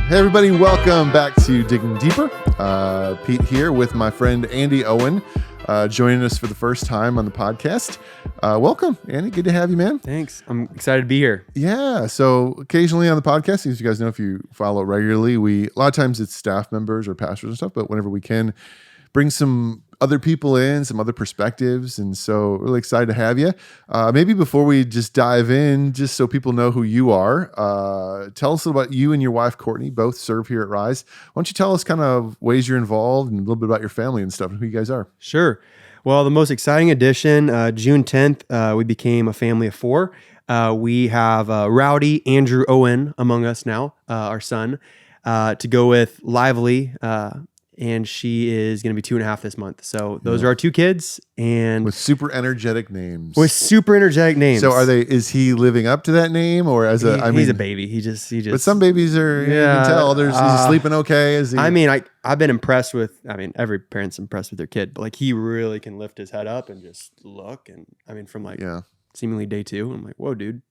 Hey everybody, welcome back to Digging Deeper. Pete here with my friend Andy Owen, joining us for the first time on the podcast. Welcome, Andy. Good to have you, man. Thanks. I'm excited to be here. Yeah. So occasionally on the podcast, as you guys know, if you follow regularly, a lot of times it's staff members or pastors and stuff, but whenever we can, bring some other people in, some other perspectives. And so really excited to have you. Maybe before we just dive in, just so people know who you are, tell us about you and your wife, Courtney, both serve here at Rise. Why don't you tell us kind of ways you're involved and a little bit about your family and stuff and who you guys are? Sure. Well, the most exciting addition, June 10th, we became a family of four. We have Rowdy Andrew Owen among us now, our son, to go with Lively, and she is going to be 2.5 this month. So those are our two kids, and with super energetic names. So is he living up to that name, or he's a baby. He just. But some babies are. You can tell. He's sleeping okay. Is he? I've been impressed with. Every parent's impressed with their kid, but like he really can lift his head up and just look. And from seemingly day 2, I'm like, whoa, dude,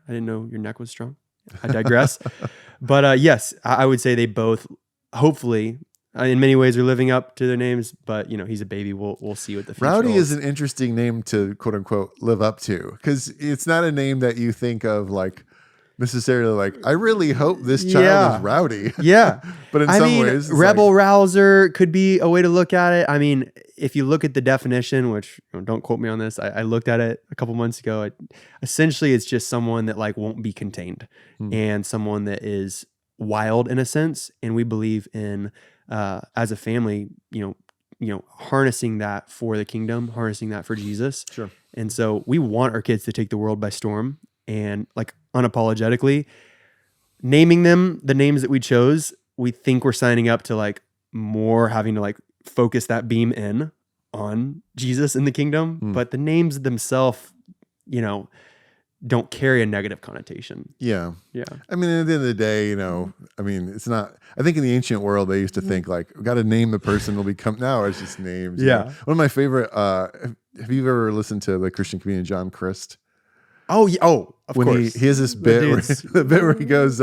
I didn't know your neck was strong. I digress. But yes, I would say they both, hopefully, in many ways, are living up to their names, but he's a baby. We'll see what the future Rowdy holds. is an interesting name to quote unquote live up to, because it's not a name that you think of like necessarily like, I really hope this child is rowdy. Yeah. But in some ways, rebel rouser could be a way to look at it. If you look at the definition, which don't quote me on this, I looked at it a couple months ago. Essentially, it's just someone that like won't be contained and someone that is wild in a sense. And we believe in, as a family, harnessing that for the kingdom, harnessing that for Jesus. Sure. And so we want our kids to take the world by storm and like unapologetically naming them the names that we chose. We think we're signing up to like more having to like focus that beam in on Jesus and the kingdom, but the names themselves, don't carry a negative connotation. Yeah. Yeah. At the end of the day, it's not, I think in the ancient world, they used to think like, we got to name the person will become, now it's just names. Yeah. One of my favorite, have you ever listened to the Christian comedian John Christ? Oh, yeah. Oh, of course. He has this bit where he goes,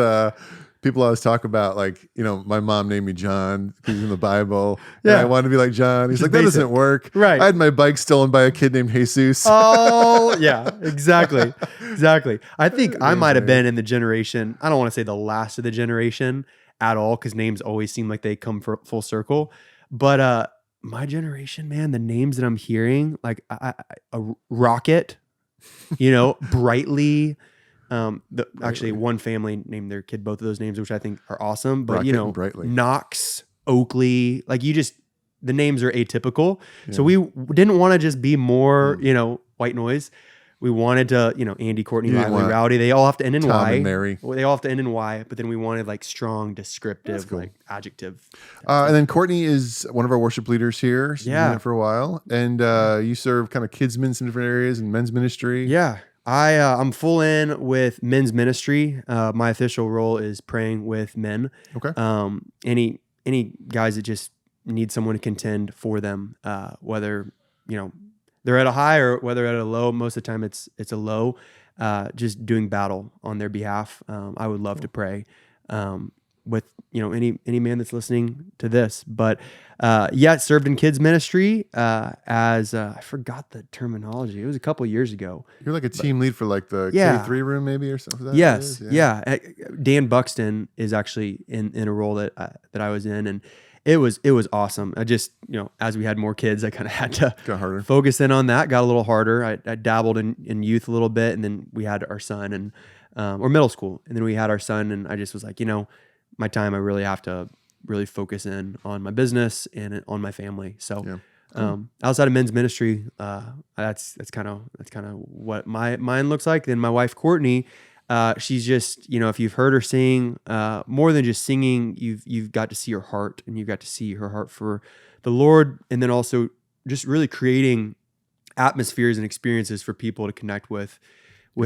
people always talk about like, my mom named me John because in the Bible. Yeah. I wanted to be like John. He's just like, that doesn't work. Right. I had my bike stolen by a kid named Jesus. Oh, yeah, exactly. I think I might have been in the generation, I don't want to say the last of the generation at all, because names always seem like they come for full circle. But my generation, man, the names that I'm hearing, like a Rocket, Brightly. Actually, one family named their kid both of those names, which I think are awesome. But Knox, Oakley, like the names are atypical. Yeah. So we didn't want to just be more, white noise. We wanted to, Andy, Courtney, Lively, Rowdy. They all have to end in Tom Y. And Mary. They all have to end in Y. But then we wanted like strong, descriptive, like adjective. And then Courtney is one of our worship leaders here. She's been there for a while, and you serve kind of kids' in some different areas and men's ministry. Yeah. I'm full in with men's ministry. My official role is praying with men. Okay. Any guys that just need someone to contend for them, whether they're at a high or whether they're at a low. Most of the time, it's a low. Just doing battle on their behalf. I would love to pray with any man that's listening to this. But served in kids ministry as I forgot the terminology. It was a couple years ago. You're like a team lead for like the K3 room maybe or something. Yes, yeah. Dan Buxton is actually in a role that I was in, and it was awesome. I just as we had more kids, I kind of had to focus in on that. Got a little harder. I dabbled in youth a little bit, and then we had our son and or middle school, and then we had our son, and I just was like, my time, I really have to really focus in on my business and on my family. So, outside of men's ministry, that's kind of what mine looks like. Then my wife, Courtney, she's just, if you've heard her sing, more than just singing, you've got to see her heart, and you've got to see her heart for the Lord. And then also just really creating atmospheres and experiences for people to connect with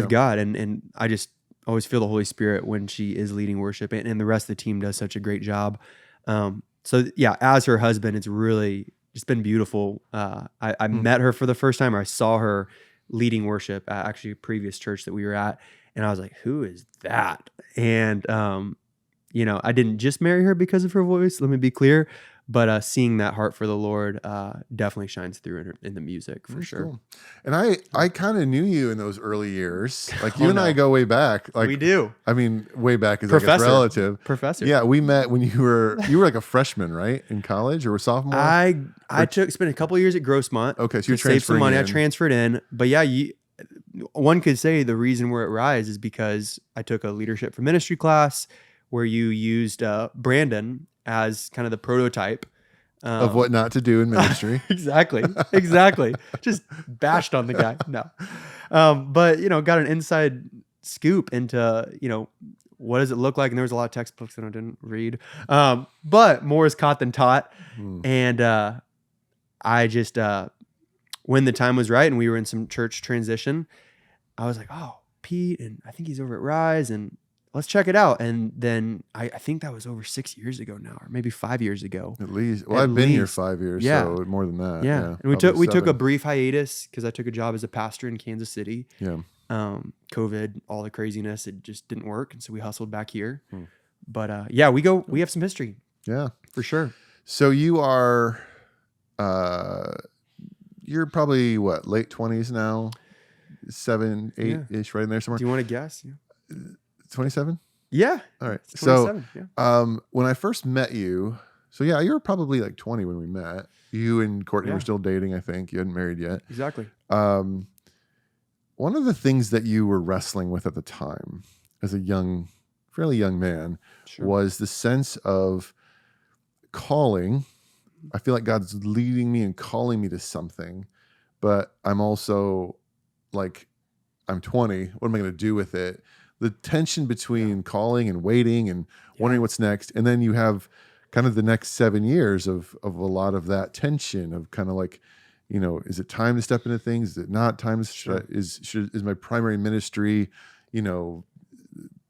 God. And I just always feel the Holy Spirit when she is leading worship, and the rest of the team does such a great job. As her husband, it's really just been beautiful. I met her for the first time, or I saw her leading worship at actually a previous church that we were at. And I was like, who is that? And I didn't just marry her because of her voice. Let me be clear. But seeing that heart for the Lord definitely shines through in the music for sure. Cool. And I kind of knew you in those early years. Like you and I go way back. Like we do. I mean, way back is like it's relative. Professor. Yeah, we met when you were like a freshman, right, in college or a sophomore. I spent a couple of years at Grossmont. Okay, so you're saved some money. in. I transferred in, but yeah, one could say the reason we're at Rise is because I took a leadership for ministry class where you used Brandon as kind of the prototype of what not to do in ministry. Exactly. Just bashed on the guy. No. But, got an inside scoop into, what does it look like? And there was a lot of textbooks that I didn't read. But more is caught than taught. And I just, when the time was right and we were in some church transition, I was like, oh, Pete, and I think he's over at Rise, and let's check it out. And then I think that was over 6 years ago now, or maybe 5 years ago. At least. Well, I've been here 5 years, so more than that. Yeah. And we took a brief hiatus because I took a job as a pastor in Kansas City. Yeah. COVID, all the craziness, it just didn't work. And so we hustled back here. But we have some history. Yeah. For sure. So you are, you're probably late 20s now? 7, 8-ish, right in there somewhere. Do you want to guess? 27? Yeah. All right. So, when I first met you, you were probably like 20 when we met. You and Courtney were still dating, I think. You hadn't married yet. Exactly. One of the things that you were wrestling with at the time as a fairly young man was the sense of calling. I feel like God's leading me and calling me to something, but I'm also like, I'm 20. What am I going to do with it? The tension between calling and waiting and wondering what's next. And then you have kind of the next 7 years of a lot of that tension of kind of like, is it time to step into things? Is it not time? Is my primary ministry,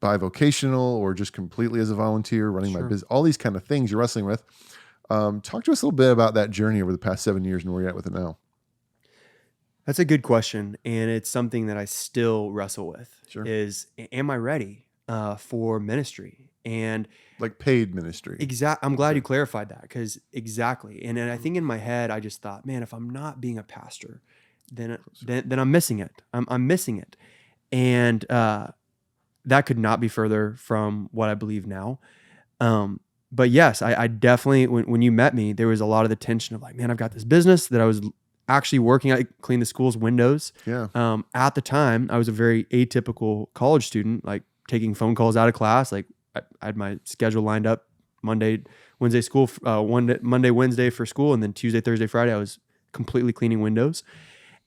bivocational or just completely as a volunteer running my business? All these kind of things you're wrestling with. Talk to us a little bit about that journey over the past 7 years and where you're at with it now. That's a good question. And it's something that I still wrestle with is, am I ready for ministry? And like paid ministry. I'm glad you clarified that because exactly. And I think in my head, I just thought, man, if I'm not being a pastor, then I'm missing it. I'm missing it. And that could not be further from what I believe now. But yes, I definitely, when you met me, there was a lot of the tension of like, man, I've got this business that I was actually working at, clean the school's windows. Yeah. At the time, I was a very atypical college student, like taking phone calls out of class. Like I had my schedule lined up Monday, Wednesday school, Monday, Wednesday for school. And then Tuesday, Thursday, Friday, I was completely cleaning windows.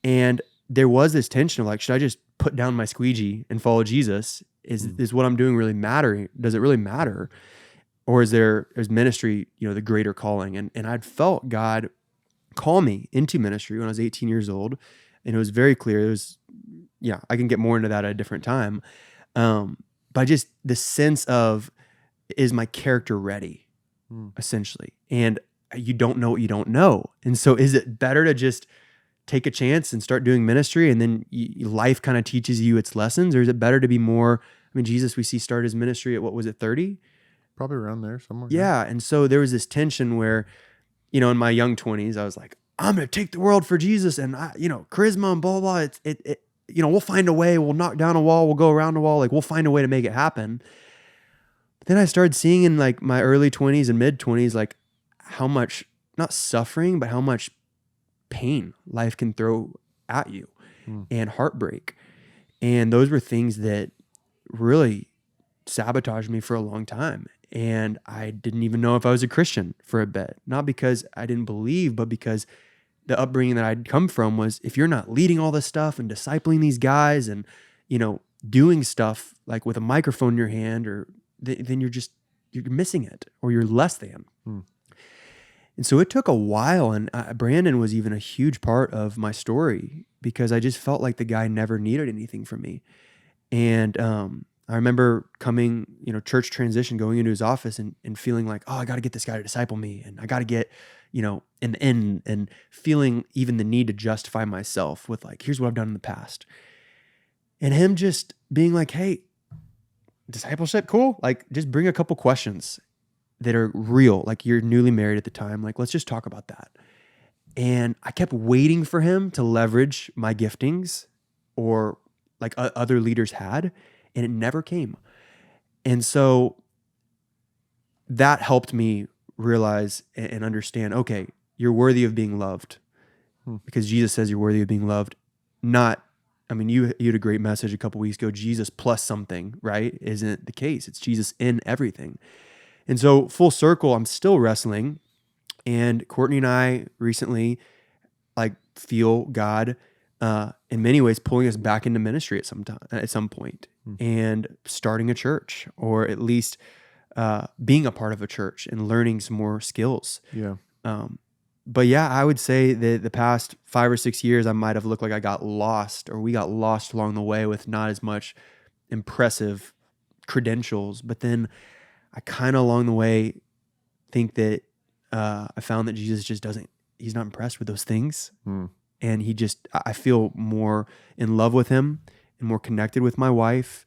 And there was this tension of like, should I just put down my squeegee and follow Jesus? Is what I'm doing really mattering? Does it really matter? Or is ministry, the greater calling? And I'd felt God call me into ministry when I was 18 years old. And it was very clear. I can get more into that at a different time. But just the sense of, is my character ready, essentially? And you don't know what you don't know. And so is it better to just take a chance and start doing ministry and then life kind of teaches you its lessons? Or is it better to be more, Jesus, we see start his ministry at, 30? Probably around there somewhere. Yeah. And so there was this tension where, in my young 20s, I was like, I'm going to take the world for Jesus and, charisma and blah, blah, blah. We'll find a way. We'll knock down a wall. We'll go around a wall. Like we'll find a way to make it happen. But then I started seeing in like my early 20s and mid 20s, like how much, not suffering, but how much pain life can throw at you and heartbreak. And those were things that really sabotaged me for a long time. And I didn't even know if I was a Christian for a bit, not because I didn't believe, but because the upbringing that I'd come from was, if you're not leading all this stuff and discipling these guys and, doing stuff like with a microphone in your hand, or then you're missing it, or you're less than. And so it took a while. And Brandon was even a huge part of my story because I just felt like the guy never needed anything from me. And, I remember coming, church transition, going into his office and feeling like, oh, I got to get this guy to disciple me. And I got to get, in the end, and feeling even the need to justify myself with like, here's what I've done in the past. And him just being like, hey, discipleship, cool. Like, just bring a couple questions that are real. Like, you're newly married at the time. Like, let's just talk about that. And I kept waiting for him to leverage my giftings or like other leaders had, and it never came. And so that helped me realize and understand, okay, you're worthy of being loved because Jesus says you're worthy of being loved. Not, I mean, you had a great message a couple weeks ago, Jesus plus something, right? Isn't the case. It's Jesus in everything. And so full circle, I'm still wrestling. And Courtney and I recently like feel God in many ways pulling us back into ministry at some point and starting a church, or at least being a part of a church and learning some more skills. Yeah. But yeah, I would say that the past 5 or 6 years, I might have looked like I got lost, or we got lost along the way with not as much impressive credentials. But then I kind of along the way think that I found that Jesus just he's not impressed with those things. And I feel more in love with him and more connected with my wife.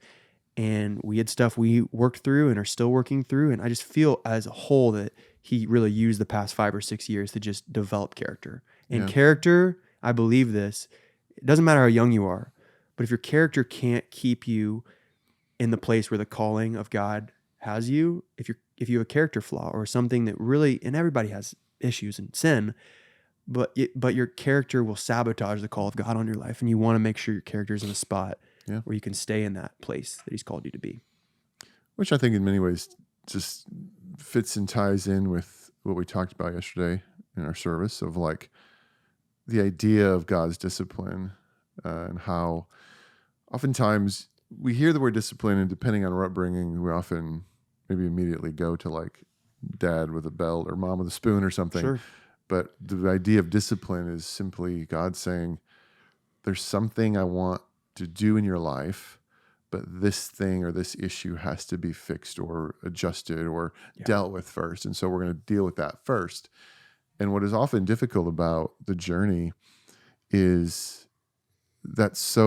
And we had stuff we worked through and are still working through. And I just feel as a whole that he really used the past 5 or 6 years to just develop character. And character, I believe this, it doesn't matter how young you are, but if your character can't keep you in the place where the calling of God has you, if you have a character flaw or something that really, and everybody has issues and sin, but your character will sabotage the call of God on your life. And you want to make sure your character is in a spot where you can stay in that place that he's called you to be. Which I think in many ways just fits and ties in with what we talked about yesterday in our service of like the idea of God's discipline and how oftentimes we hear the word discipline, and depending on our upbringing, we often maybe immediately go to like dad with a belt or mom with a spoon or something. Sure. But the idea of discipline is simply God saying, there's something I want to do in your life, but this thing or this issue has to be fixed or adjusted or dealt with first. And so we're going to deal with that first. And what is often difficult about the journey is that's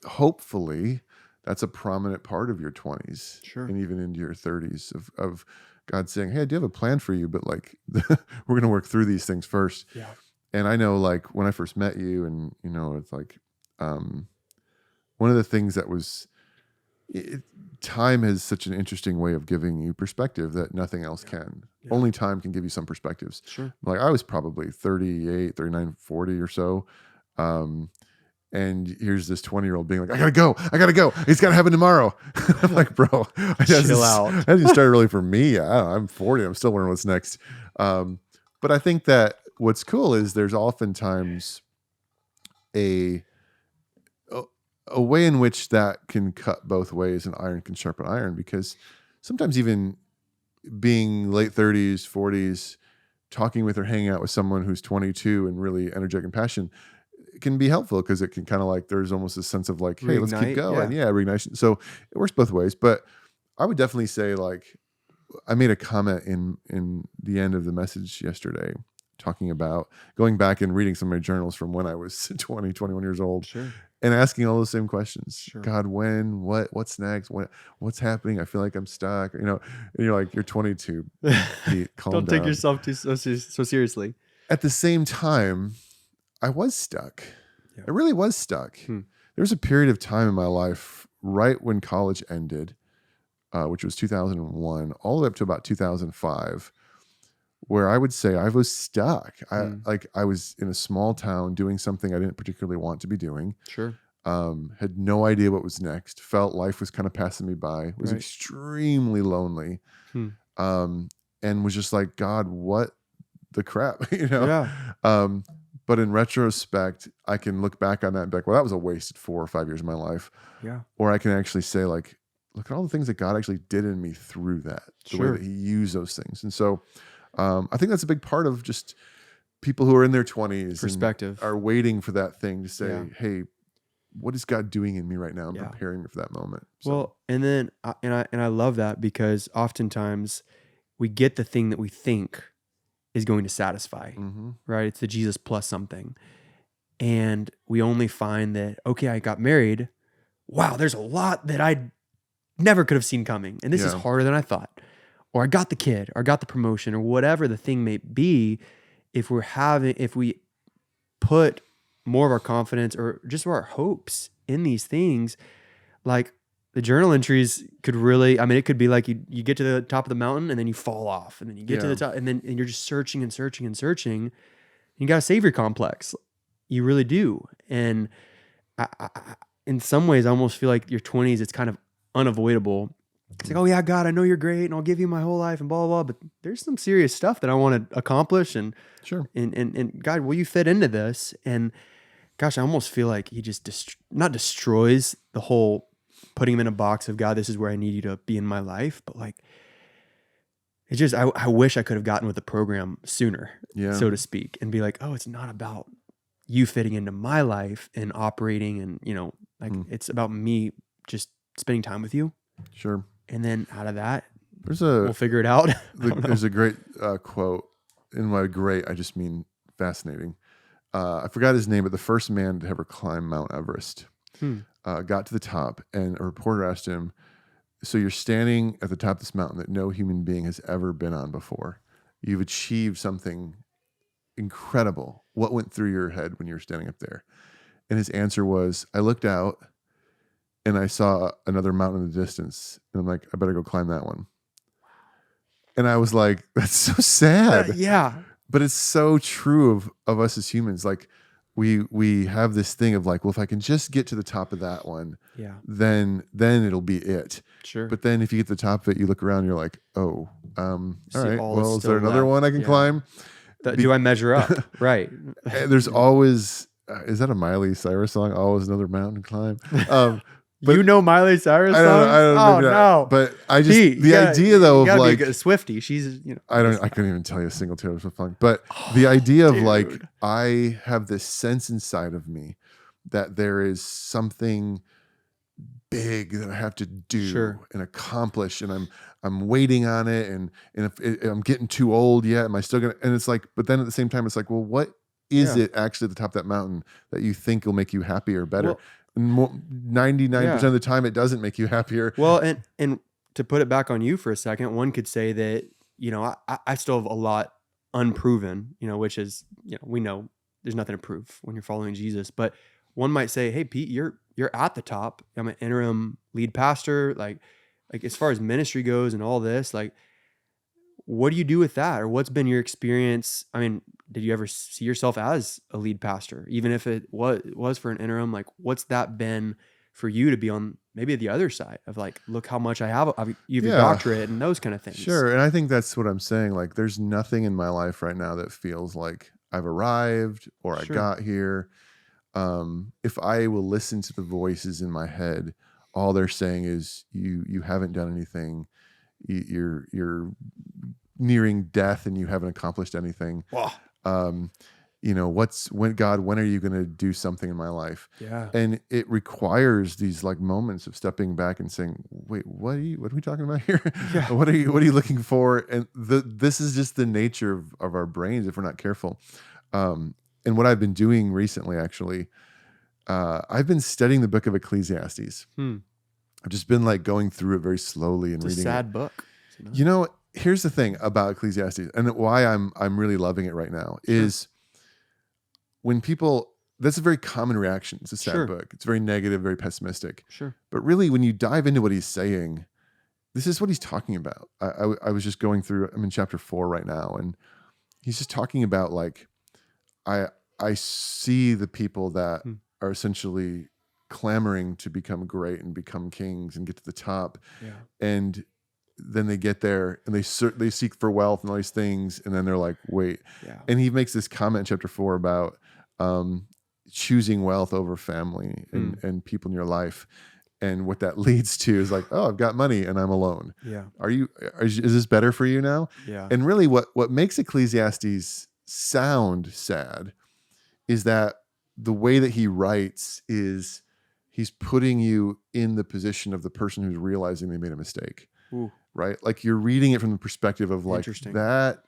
hopefully that's a prominent part of your 20s and even into your 30s of God saying, hey, I do have a plan for you, but like we're going to work through these things first. Yeah. And I know like when I first met you and, you know, it's like one of the things that was time has such an interesting way of giving you perspective that nothing else can. Yeah. Only time can give you some perspectives. Sure. Like I was probably 38, 39, 40 or so. And here's this 20-year-old being like, I gotta go. It's gotta happen tomorrow. I'm like, bro, chill out. That didn't start really for me. I'm 40. I'm still learning what's next. But I think that what's cool is there's oftentimes a way in which that can cut both ways and iron can sharpen iron, because sometimes even being late 30s, 40s, talking with or hanging out with someone who's 22 and really energetic and passionate can be helpful, because it can kind of like, there's almost a sense of like, hey, let's keep going. Yeah, reignite. So it works both ways. But I would definitely say, like, I made a comment in the end of the message yesterday talking about going back and reading some of my journals from when I was 20, 21 years old. Sure. And asking all those same questions. Sure. God, when, what's next? What's happening? I feel like I'm stuck. You know, and you're like, you're 22. Pete, calm down. Don't take yourself so seriously. At the same time, I was stuck. Yeah. I really was stuck. There was a period of time in my life right when college ended, which was 2001, all the way up to about 2005, where I would say I was stuck. I was in a small town doing something I didn't particularly want to be doing. Sure. Had no idea what was next. Felt life was kind of passing me by. Was extremely lonely. And was just like, God, what the crap, you know? Yeah. But in retrospect, I can look back on that and be like, well, that was a wasted 4 or 5 years of my life. Yeah. Or I can actually say, like, look at all the things that God actually did in me through that, the way that he used those things. And so I think that's a big part of just people who are in their 20s perspective, are waiting for that thing to say, hey, what is God doing in me right now? I'm preparing me for that moment. So. Well, and then, I love that, because oftentimes we get the thing that we think is going to satisfy, right? It's the Jesus plus something. And we only find that, okay, I got married. Wow, there's a lot that I never could have seen coming. And this is harder than I thought. Or I got the kid, or I got the promotion, or whatever the thing may be. If we put more of our confidence or just our hopes in these things, like the journal entries could really, I mean, it could be like you get to the top of the mountain and then you fall off, and then you get to the top, and you're just searching and searching and searching. You got a savior complex. You really do. And I, in some ways, I almost feel like your 20s, it's kind of unavoidable. It's like, oh yeah, God, I know you're great and I'll give you my whole life and blah, blah, blah. But there's some serious stuff that I want to accomplish. And and God, will you fit into this? And gosh, I almost feel like he just not destroys the whole putting him in a box of, God, this is where I need you to be in my life. But like, it's just, I wish I could have gotten with the program sooner, so to speak, and be like, oh, it's not about you fitting into my life and operating and, it's about me just spending time with you. Sure. And then out of that, we'll figure it out. There's a great quote, I just mean fascinating. I forgot his name, but the first man to ever climb Mount Everest got to the top, and a reporter asked him, so you're standing at the top of this mountain that no human being has ever been on before. You've achieved something incredible. What went through your head when you were standing up there? And his answer was, I looked out and I saw another mountain in the distance, and I'm like, I better go climb that one. And I was like, that's so sad. But it's so true of us as humans. Like we have this thing of like, well, if I can just get to the top of that one, then it'll be it. Sure. But then if you get to the top of it, you look around, and you're like, oh, all right. Well, is there another one I can climb? Do I measure up? Right. There's always, is that a Miley Cyrus song? Always another mountain to climb. But Miley Cyrus songs? I don't know. No. But I just, idea though of like, be a Swiftie. She's, I couldn't even tell you a single Taylor Swift song. But the idea of like, I have this sense inside of me that there is something big that I have to do and accomplish, and I'm waiting on it, and if I'm getting too old yet, am I still gonna? And it's like, but then at the same time, it's like, well, what is it actually at the top of that mountain that you think will make you happier or better? Well, 99% of the time, it doesn't make you happier. Well, and to put it back on you for a second, one could say that, I still have a lot unproven, which is, we know there's nothing to prove when you're following Jesus. But one might say, hey, Pete, you're at the top. I'm an interim lead pastor. Like as far as ministry goes and all this, like, what do you do with that? Or what's been your experience? I mean, did you ever see yourself as a lead pastor, even if it was for an interim? Like, what's that been for you to be on maybe the other side of like, look how much I have, you have a doctorate and those kind of things. Sure. And I think that's what I'm saying. Like, there's nothing in my life right now that feels like I've arrived or I got here. If I will listen to the voices in my head, all they're saying is you haven't done anything. You're nearing death and you haven't accomplished anything. Wow. When are you going to do something in my life? Yeah. And it requires these like moments of stepping back and saying, wait, what are we talking about here? Yeah. What are you looking for? And this is just the nature of our brains if we're not careful. And what I've been doing recently, actually, I've been studying the book of Ecclesiastes. I've just been like going through it very slowly and reading it. It's a sad book. Here's the thing about Ecclesiastes, and why I'm really loving it right now is when people, that's a very common reaction. It's a sad book. It's very negative, very pessimistic. Sure. But really, when you dive into what he's saying, this is what he's talking about. I was just going through, I'm in chapter 4 right now, and he's just talking about like, I see the people that are essentially clamoring to become great and become kings and get to the top. Yeah. And then they get there and they seek for wealth and all these things. And then they're like, wait. Yeah. And he makes this comment in chapter 4 about choosing wealth over family and people in your life. And what that leads to is like, oh, I've got money and I'm alone. Yeah. Is this better for you now? Yeah. And really what makes Ecclesiastes sound sad is that the way that he writes is he's putting you in the position of the person who's realizing they made a mistake. Ooh. Right? Like you're reading it from the perspective of like, that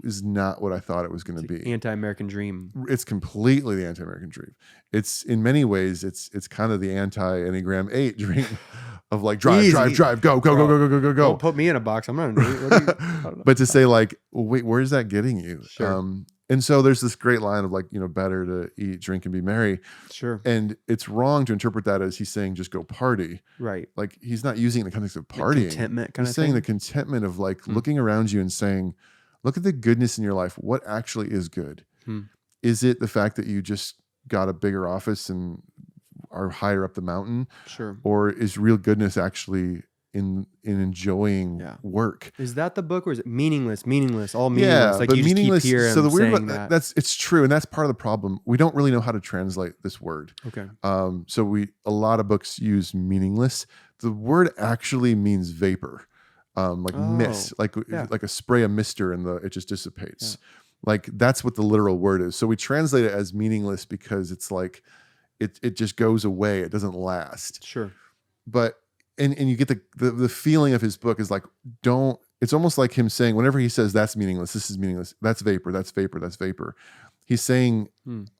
is not what I thought it was going to be. Anti-American dream. It's completely the anti-American dream. It's in many ways, it's kind of the anti-Enneagram 8 dream of like drive, go. Don't put me in a box. I'm not an 8. But to say like, well, wait, where's that getting you? Sure. And so there's this great line of like, better to eat, drink, and be merry. Sure. And it's wrong to interpret that as he's saying just go party. Right. Like he's not using it in the context of partying. The contentment kind he's of saying thing. the contentment of like looking around you and saying, look at the goodness in your life. What actually is good? Is it the fact that you just got a bigger office and are higher up the mountain? Sure. Or is real goodness actually in enjoying work? Is that the book, or is it meaningless, all meaningless? Yeah, like but you meaningless. Just keep hearing so the weird, that. it's true, and that's part of the problem. We don't really know how to translate this word. Okay. So a lot of books use meaningless. The word actually means vapor, like mist, like a spray of mister, and it just dissipates. Yeah. Like that's what the literal word is. So we translate it as meaningless because it's like it just goes away. It doesn't last. Sure. But and you get the feeling of his book is like, it's almost like him saying, whenever he says that's meaningless, this is meaningless, that's vapor, that's vapor, that's vapor. He's saying,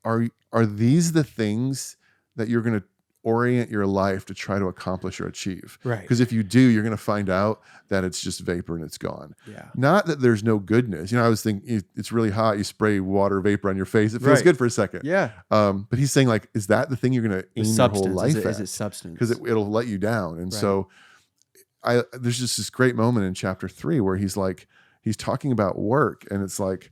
are these the things that you're going to orient your life to try to accomplish or achieve? Right. Because if you do, you're going to find out that it's just vapor and it's gone. Yeah. Not that there's no goodness. I was thinking it's really hot. You spray water vapor on your face. It feels good for a second. Yeah. But he's saying like, is that the thing you're going to aim your whole life at? Is it substance? Because it'll let you down. And so there's just this great moment in chapter 3 where he's talking about work, and it's like,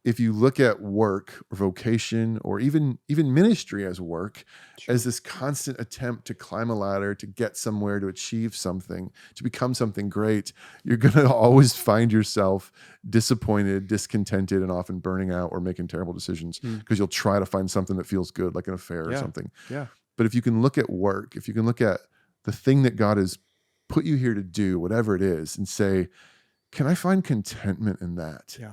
if you look at work or vocation or even ministry as work, as this constant attempt to climb a ladder, to get somewhere, to achieve something, to become something great, you're going to always find yourself disappointed, discontented, and often burning out or making terrible decisions because you'll try to find something that feels good, like an affair or something. Yeah. But if you can look at work, if you can look at the thing that God has put you here to do, whatever it is, and say, can I find contentment in that? Yeah.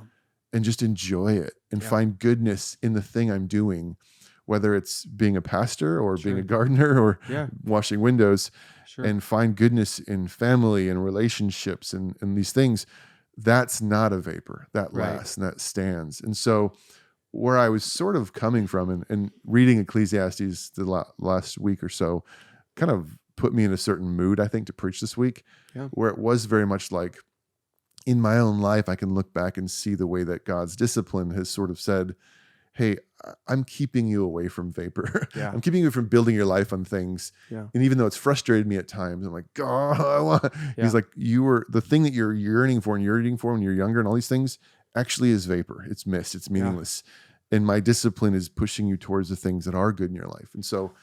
And just enjoy it and find goodness in the thing I'm doing, whether it's being a pastor or being a gardener or washing windows, and find goodness in family and relationships and these things. That's not a vapor. That lasts and that stands. And so where I was sort of coming from and reading Ecclesiastes the last week or so kind of put me in a certain mood, I think, to preach this week, where it was very much like, in my own life, I can look back and see the way that God's discipline has sort of said, hey, I'm keeping you away from vapor. Yeah. I'm keeping you from building your life on things. Yeah. And even though it's frustrated me at times, I'm like, God, he's like, the thing that you're yearning for when you're younger and all these things actually is vapor. It's mist. It's meaningless. And my discipline is pushing you towards the things that are good in your life. And so,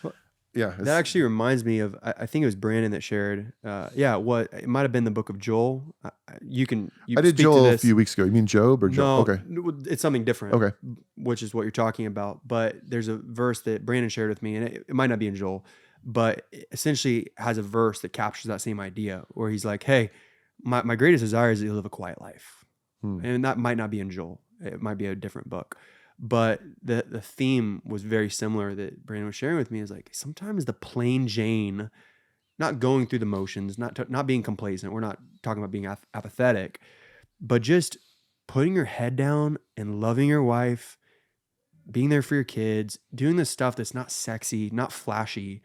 that actually reminds me of, I think it was Brandon that shared, it might have been the book of Joel. I did Joel a few weeks ago. You mean Job or Job? No, okay. It's something different. Okay. Which is what you're talking about. But there's a verse that Brandon shared with me, and it might not be in Joel, but it essentially has a verse that captures that same idea where he's like, hey, my greatest desire is to live a quiet life. And that might not be in Joel. It might be a different book. But the theme was very similar that Brandon was sharing with me, is like, sometimes the plain Jane, not going through the motions, not being complacent. We're not talking about being apathetic, but just putting your head down and loving your wife, being there for your kids, doing the stuff that's not sexy, not flashy,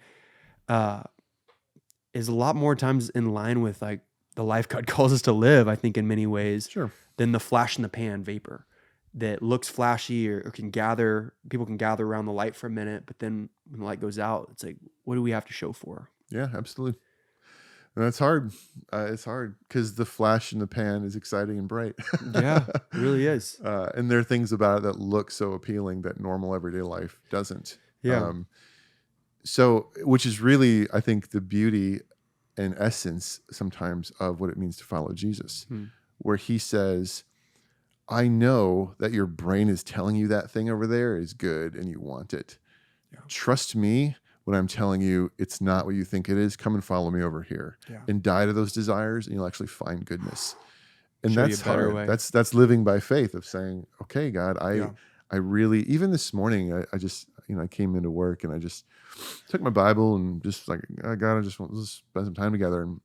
is a lot more times in line with like the life God calls us to live, I think, in many ways, than the flash in the pan vapor that looks flashy or people can gather around the light for a minute, but then when the light goes out, it's like, what do we have to show for? Yeah, absolutely. And that's hard. It's hard because the flash in the pan is exciting and bright. Yeah, it really is. And there are things about it that look so appealing that normal everyday life doesn't. Yeah. So, which is really, I think, the beauty and essence sometimes of what it means to follow Jesus, where he says, I know that your brain is telling you that thing over there is good and you want it. Yeah. Trust me when I'm telling you it's not what you think it is. Come and follow me over here and die to those desires, and you'll actually find goodness. And that's hard. Way. That's living by faith of saying, okay, God, I really, even this morning, I just, I came into work and I just took my Bible and just like, God, I just want to spend some time together and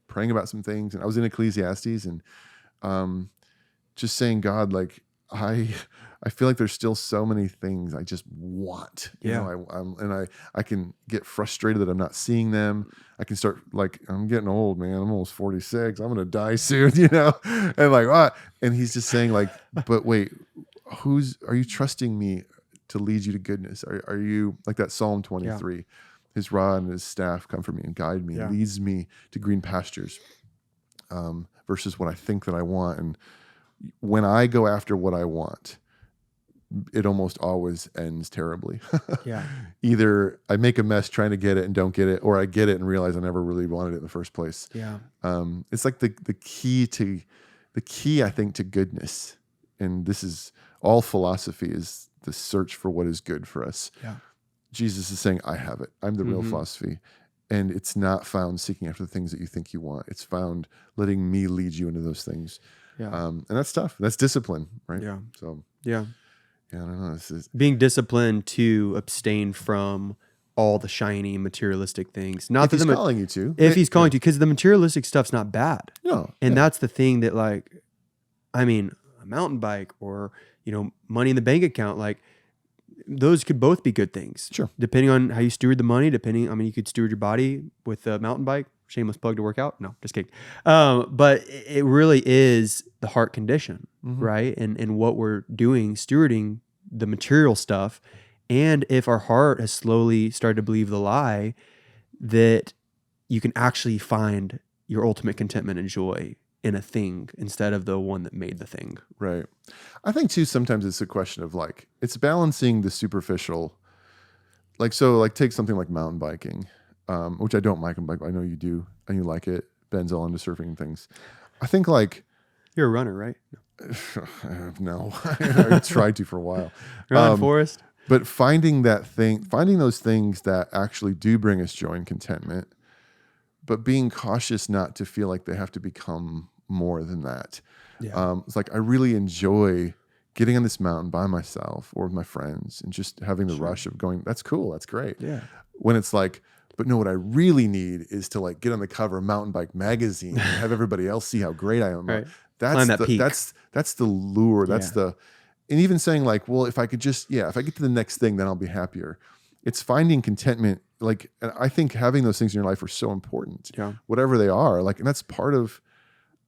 praying about some things. And I was in Ecclesiastes, and just saying, God, like I feel like there's still so many things I just want. You know, I can get frustrated that I'm not seeing them. I can start like, I'm getting old, man. I'm almost 46. I'm gonna die soon, you know? And like, what? And he's just saying, like, but wait, are you trusting me to lead you to goodness? Are you like that Psalm 23? Yeah. His rod and his staff comfort me and guide me, and leads me to green pastures, versus what I think that I want. And when I go after what I want, it almost always ends terribly. Either I make a mess trying to get it and don't get it, or I get it and realize I never really wanted it in the first place. It's like the key, I think, to goodness. And this is all philosophy, is the search for what is good for us. Jesus is saying, I have it. I'm the real philosophy. And it's not found seeking after the things that you think you want. It's found letting me lead you into those things. And that's tough. That's discipline, right? So I don't know. This is being disciplined to abstain from all the shiny materialistic things. Not if that he's calling you to. If he's calling you, because the materialistic stuff's not bad. No. And that's the thing that, like, I mean, a mountain bike or, you know, money in the bank account, like, those could both be good things. Sure. Depending on how you steward the money, you could steward your body with a mountain bike. Shameless plug to work out. No, just kidding. But it really is the heart condition, right? And what we're doing, stewarding the material stuff. And if our heart has slowly started to believe the lie that you can actually find your ultimate contentment and joy in a thing instead of the one that made the thing. Right. I think too, sometimes it's a question of like, it's balancing the superficial. Like, so like take something like mountain biking, which I don't mountain bike. I know you do and you like it. Ben's all into surfing and things. I think like. You're a runner, right? No, I tried to for a while. Run, Forrest. But finding those things that actually do bring us joy and contentment, but being cautious not to feel like they have to become more than that. It's like I really enjoy getting on this mountain by myself or with my friends and just having the rush of going, that's cool, that's great. When it's like, but no, what I really need is to like get on the cover of Mountain Bike Magazine and have everybody else see how great I am. Right. That's the lure. That's and even saying like, well, if I could just, if I get to the next thing, then I'll be happier. It's finding contentment. Like, and I think having those things in your life are so important, whatever they are. Like, and that's part of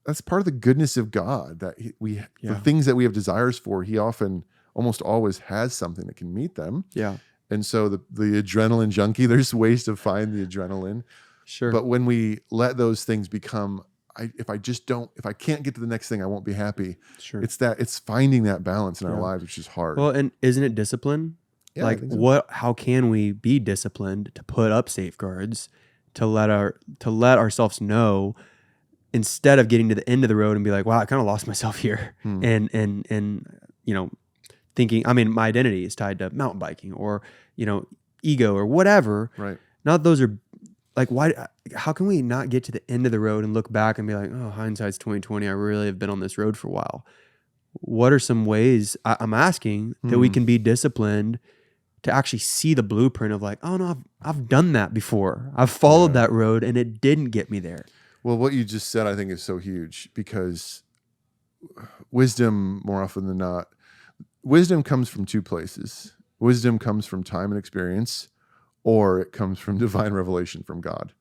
the goodness of God, that the things that we have desires for, he often, almost always has something that can meet them. And so the adrenaline junkie, there's ways to find the adrenaline. Sure. But when we let those things become, if I can't get to the next thing, I won't be happy. Sure. It's finding that balance in our lives, which is hard. Well, and isn't it discipline? Yeah, like how can we be disciplined to put up safeguards, to let ourselves know, instead of getting to the end of the road and be like, wow, I kind of lost myself here. And you know, thinking, I mean, my identity is tied to mountain biking or, you know, ego or whatever. Right. Not those are like, how can we not get to the end of the road and look back and be like, oh, hindsight's 2020. I really have been on this road for a while. What are some ways I'm asking that we can be disciplined to actually see the blueprint of like, oh no, I've done that before. I've followed that road and it didn't get me there. Well, what you just said, I think, is so huge, because wisdom, more often than not, wisdom comes from two places. Wisdom comes from time and experience, or it comes from divine revelation from God.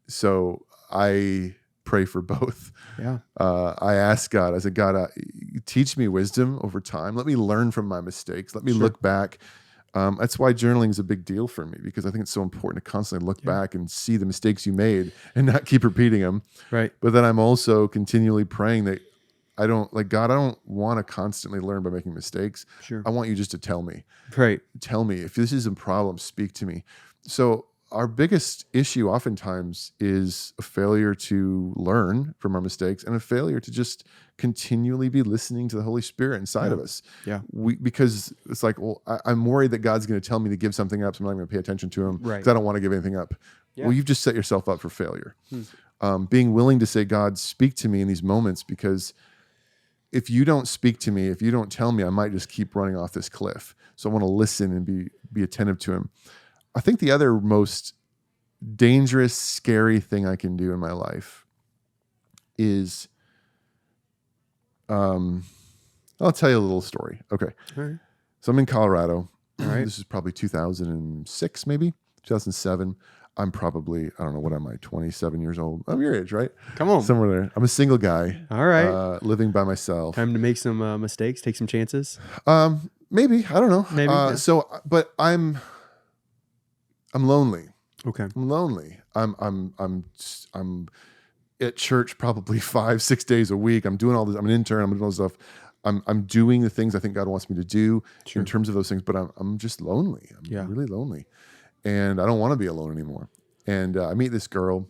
So I pray for both. I ask God, I said, God, teach me wisdom over time. Let me learn from my mistakes. Let me look back. That's why journaling is a big deal for me, because I think it's so important to constantly look back and see the mistakes you made and not keep repeating them. Right. But then I'm also continually praying that God, I don't want to constantly learn by making mistakes. Sure. I want you just to tell me. Right. Tell me if this is a problem, speak to me. So our biggest issue oftentimes is a failure to learn from our mistakes and a failure to just continually be listening to the Holy Spirit inside of us. Because it's like, well, I'm worried that God's going to tell me to give something up, so I'm not going to pay attention to him because I don't want to give anything up. Well, you've just set yourself up for failure. Being willing to say, God, speak to me in these moments, because if you don't speak to me, if you don't tell me, I might just keep running off this cliff. So I want to listen and be attentive to him. I think the other most dangerous, scary thing I can do in my life is I'll tell you a little story. Okay. All right. So I'm in Colorado. All right. This is probably 2006, maybe 2007. I'm probably, I don't know, what am I, 27 years old? I'm your age, right? Come on. Somewhere there. I'm a single guy. All right. Living by myself. Time to make some mistakes, take some chances. Maybe, I don't know. Maybe. Yeah. So, but I'm lonely. Okay. I'm lonely. I'm at church probably 5-6 days a week. I'm doing all this. I'm an intern. I'm doing all this stuff. I'm doing the things I think God wants me to do in terms of those things, but I'm just lonely. I'm really lonely, and I don't want to be alone anymore. And I meet this girl,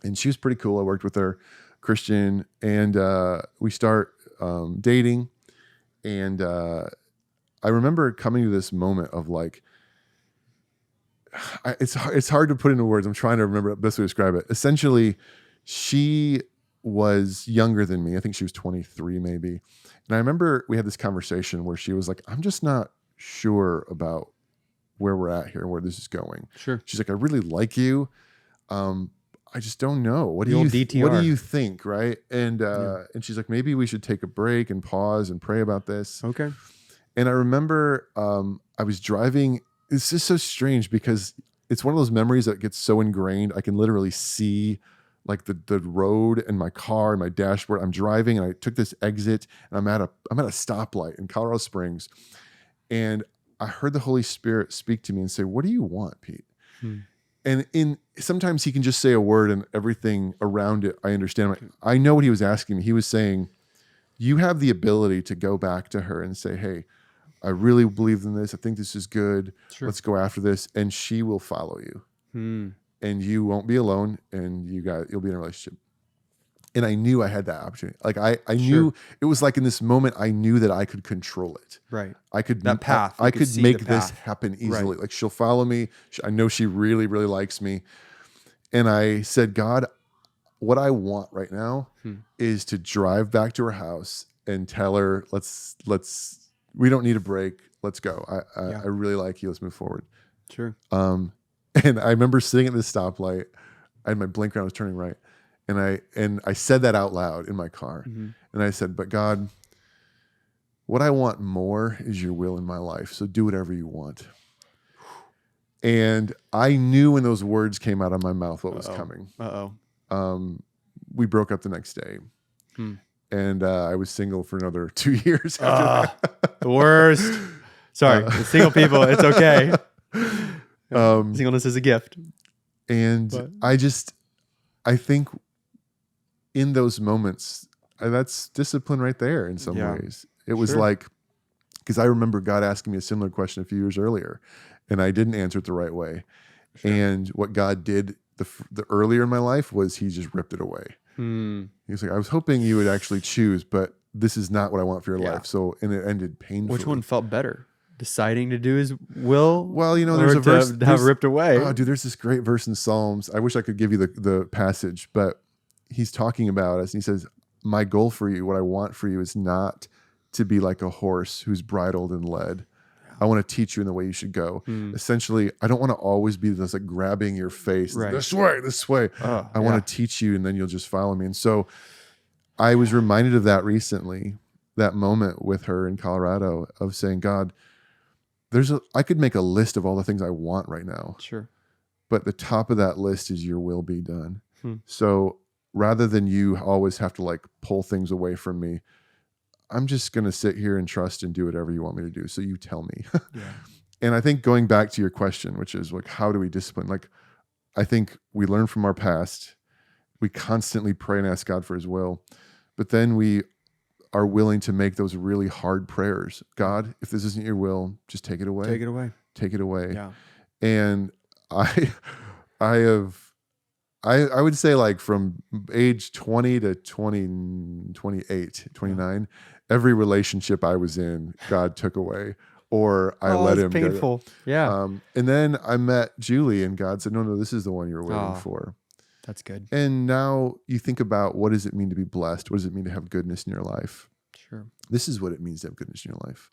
and she was pretty cool. I worked with her, Christian, and we start dating. And I remember coming to this moment of like, it's hard to put into words. I'm trying to remember the best way to describe it. Essentially, she was younger than me. I think she was 23 maybe. And I remember we had this conversation where she was like, I'm just not sure about where we're at here and where this is going. Sure. She's like, I really like you. I just don't know. What do you think? Right. And and she's like, maybe we should take a break and pause and pray about this. Okay. And I remember I was driving. It's just so strange because it's one of those memories that gets so ingrained. I can literally see like the road and my car and my dashboard. I'm driving and I took this exit and I'm at a stoplight in Colorado Springs, and I heard the Holy Spirit speak to me and say, "What do you want, Pete?" And sometimes he can just say a word and everything around it I understand. I know what he was asking me. He was saying, you have the ability to go back to her and say, hey, I really believe in this. I think this is good. Sure. Let's go after this. And she will follow you. And you won't be alone, and you'll be in a relationship. And I knew I had that opportunity. Like I knew it was like in this moment, I knew that I could control it. Right. I could that path. I could make this happen easily. Right. Like she'll follow me. I know she really, really likes me. And I said, God, what I want right now is to drive back to her house and tell her, we don't need a break. Let's go. I really like you. Let's move forward. Sure. And I remember sitting at this stoplight. I had my blinker on. I was turning right. And I said that out loud in my car. And I said, but God, what I want more is your will in my life. So do whatever you want. And I knew when those words came out of my mouth what was coming. We broke up the next day. And I was single for another 2 years after that. The worst. Sorry, single people, it's okay. Singleness is a gift. And I think in those moments, that's discipline right there in some ways. It was like, because I remember God asking me a similar question a few years earlier, and I didn't answer it the right way. Sure. And what God did the earlier in my life was he just ripped it away. He was like, I was hoping you would actually choose, but this is not what I want for your life. So, and it ended painfully. Which one felt better? Deciding to do his will? Well, there's a verse to have ripped away. Oh, dude, there's this great verse in Psalms. I wish I could give you the passage, but he's talking about us. And he says, my goal for you, what I want for you is not to be like a horse who's bridled and led. I want to teach you in the way you should go. Essentially, I don't want to always be this like grabbing your face this way. I want to teach you, and then you'll just follow me. And so I was reminded of that recently, that moment with her in Colorado of saying, God, I could make a list of all the things I want right now. Sure. But the top of that list is your will be done. So rather than you always have to like pull things away from me, I'm just going to sit here and trust and do whatever you want me to do. So you tell me. And I think going back to your question, which is like, how do we discipline? Like, I think we learn from our past. We constantly pray and ask God for his will, but then we are willing to make those really hard prayers. God, if this isn't your will, just take it away. Take it away. Take it away. Yeah. And I would say like from age 20 to 28, 29, every relationship I was in, God took away, or I let him. Painful. Go. Yeah. And then I met Julie, and God said, no, this is the one you're waiting for. That's good. And now you think about, what does it mean to be blessed? What does it mean to have goodness in your life? Sure. This is what it means to have goodness in your life.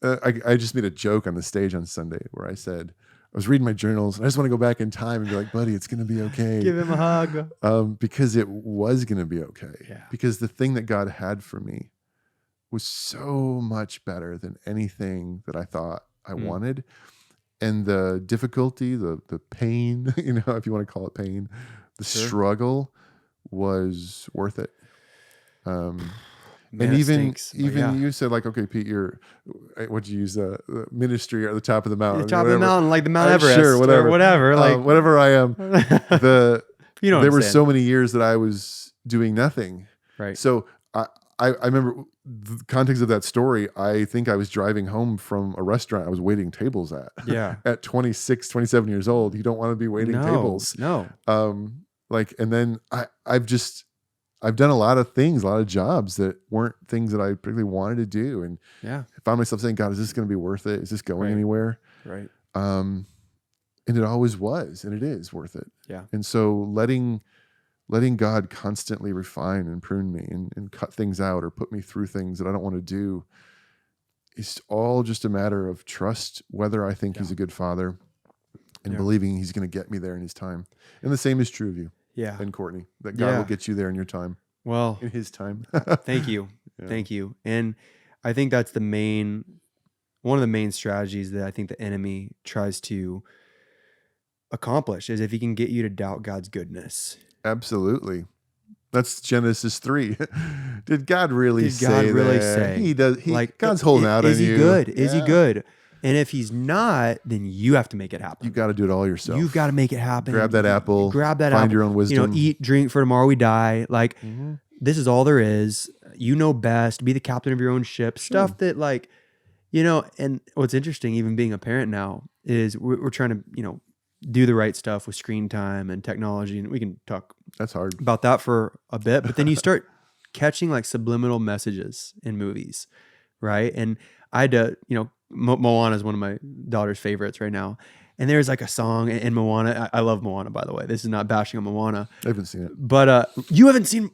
I just made a joke on the stage on Sunday where I said, was reading my journals and I just want to go back in time and be like, buddy, it's going to be okay. Give him a hug. Because it was going to be okay. Yeah. Because the thing that God had for me was so much better than anything that I thought I wanted. And the difficulty, the pain, you know, if you want to call it pain, the struggle was worth it. Man, and even stinks, you said like, okay, Pete, what'd you use the ministry at the top of the mountain? The top of the mountain, like the Mount Everest, sure, whatever, like whatever I am. You know, there were so many years that I was doing nothing. Right. So I remember the context of that story. I think I was driving home from a restaurant I was waiting tables at. Yeah. At 26, 27 years old, you don't want to be waiting tables. No. And then I've done a lot of things, a lot of jobs that weren't things that I particularly wanted to do. And I found myself saying, God, is this going to be worth it? Is this going anywhere? Right. And it always was, and it is worth it. Yeah. And so letting God constantly refine and prune me and cut things out or put me through things that I don't want to do is all just a matter of trust, whether I think he's a good father and believing he's going to get me there in his time. And the same is true of you. Yeah. And Courtney, that God will get you there in your time. Well, in his time. Thank you. Yeah. Thank you. And I think that's one of the main strategies that I think the enemy tries to accomplish is if he can get you to doubt God's goodness. Absolutely. That's Genesis 3. Did God really say? He does. God's holding out on you. Is he good? Is he good? And if he's then you have to make it happen. You got to do it all yourself. You've got to make it happen. Grab that apple. Find your own wisdom. You know, eat, drink, for tomorrow we die. Like, this is all there is. You know best. Be the captain of your own ship. Sure. Stuff that, like, you know, and what's interesting, even being a parent now, is we're trying to, you know, do the right stuff with screen time and technology. And we can talk That's hard. about that for a bit. But then you start catching, like, subliminal messages in movies, right? And I had to, you know, Moana is one of my daughter's favorites right now. And there's like a song in Moana. I love Moana, by the way. This is not bashing on Moana. I haven't seen it. But you haven't seen,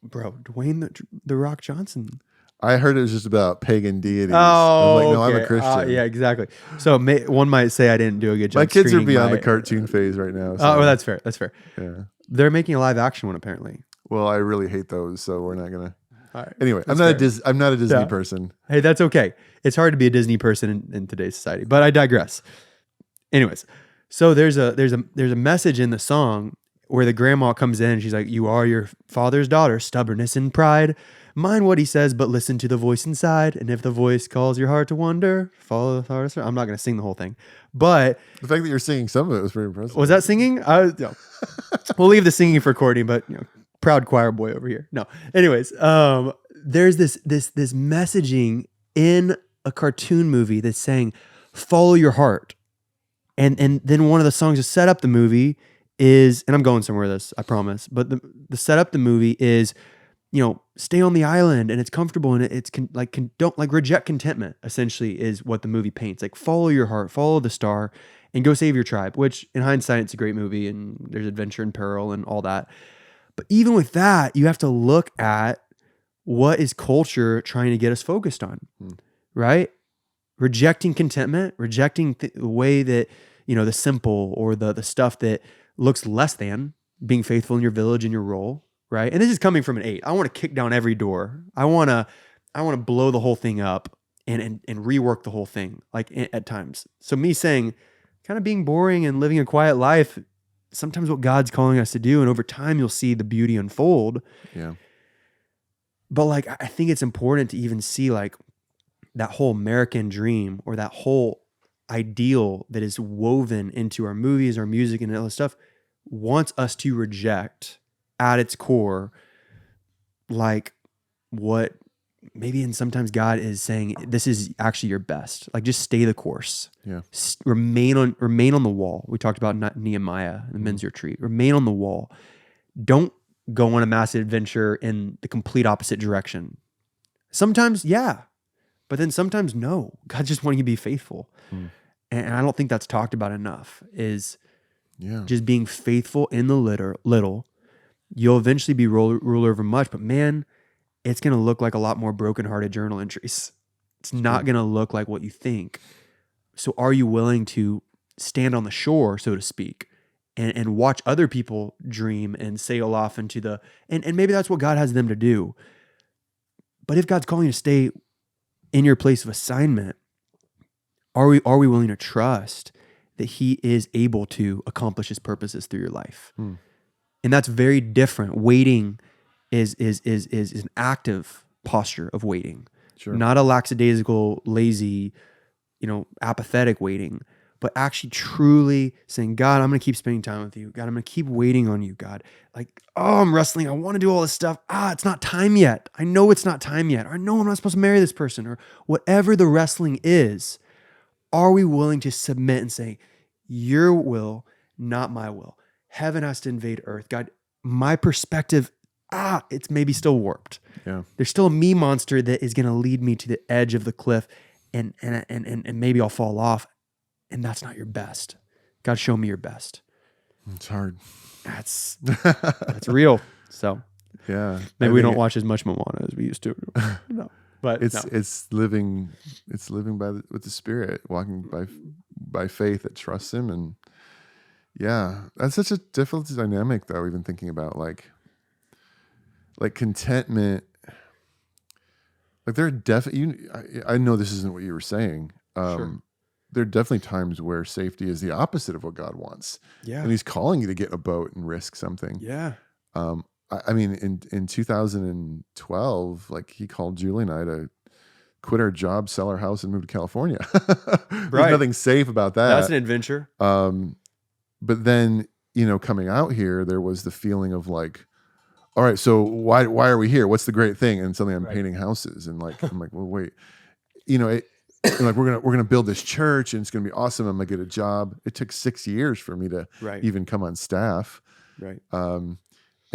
bro, Dwayne the Rock Johnson. I heard it was just about pagan deities. Oh, I'm like, no, I'm a Christian. Yeah, exactly. So one might say I didn't do a good job. My kids are beyond the cartoon phase right now. So. Oh, well, that's fair. That's fair. Yeah. They're making a live action one, apparently. Well, I really hate those, so we're not going to. All right. Anyway, I'm not a Disney person. Hey, that's okay. It's hard to be a Disney person in today's society, but I digress. Anyways, so there's a message in the song where the grandma comes in and she's like, "You are your father's daughter, stubbornness and pride. Mind what he says, but listen to the voice inside. And if the voice calls your heart to wonder, follow the heart." I'm not going to sing the whole thing, but the fact that you're singing some of it was pretty impressive. Was that singing? We'll leave the singing for Courtney, but you know, proud choir boy over here. No. Anyways, there's this messaging in a cartoon movie that's saying, follow your heart. And then one of the songs to set up the movie is, and I'm going somewhere with this, I promise, but the set up the movie is, you know, stay on the island and it's comfortable and don't reject contentment, essentially, is what the movie paints. Like, follow your heart, follow the star, and go save your tribe, which in hindsight, it's a great movie and there's adventure and peril and all that. But even with that, you have to look at what is culture trying to get us focused on, right? Rejecting contentment, rejecting the way that, you know, the simple or the stuff that looks less than being faithful in your village and your role, right? And this is coming from an 8. I want to kick down every door. I want to blow the whole thing up and rework the whole thing, like at times. So me saying, kind of being boring and living a quiet life, sometimes what God's calling us to do, and over time you'll see the beauty unfold. Yeah. But like, I think it's important to even see like that whole American dream or that whole ideal that is woven into our movies, our music, and all this stuff wants us to reject at its core, like what maybe, and sometimes God is saying, this is actually your best. Like, just stay the course. Yeah. Remain on the wall. We talked about Nehemiah, the men's retreat. Remain on the wall. Don't go on a massive adventure in the complete opposite direction. Sometimes, yeah, but then sometimes no. God just wanting you to be faithful. And I don't think that's talked about enough, is just being faithful in the little. You'll eventually be ruler over much, but man, it's going to look like a lot more brokenhearted journal entries. It's not going to look like what you think. So are you willing to stand on the shore, so to speak, and watch other people dream and sail off into the, and maybe that's what God has them to do. But if God's calling you to stay in your place of assignment, are we willing to trust that he is able to accomplish his purposes through your life? And that's very different. Waiting is an active posture of waiting. Sure. Not a lackadaisical, lazy, apathetic waiting, but actually truly saying, God, I'm going to keep spending time with you. God, I'm going to keep waiting on you, God. Like, oh, I'm wrestling. I want to do all this stuff. It's not time yet. I know it's not time yet. I know I'm not supposed to marry this person, or whatever the wrestling is. Are we willing to submit and say, your will, not my will? Heaven has to invade earth. God, my perspective, it's maybe still warped. Yeah. There's still a me monster that is going to lead me to the edge of the cliff, and maybe I'll fall off, and that's not your best. God, show me your best. It's hard. That's real. So yeah, maybe we don't watch as much Moana as we used to. No, but it's living with the Spirit, walking by faith that trusts him. And yeah, that's such a difficult dynamic though, even thinking about like contentment. Like there are definitely, I know this isn't what you were saying. Sure. There are definitely times where safety is the opposite of what God wants. Yeah. And he's calling you to get in a boat and risk something. Yeah. I mean, in 2012, like he called Julie and I to quit our job, sell our house, and move to California. There's nothing safe about that. That's an adventure. But then, coming out here, there was the feeling of like, all right, so why are we here? What's the great thing? And suddenly I'm painting houses, and like I'm like, well, wait, like we're gonna build this church, and it's gonna be awesome. I'm gonna get a job. It took 6 years for me to even come on staff. Right. And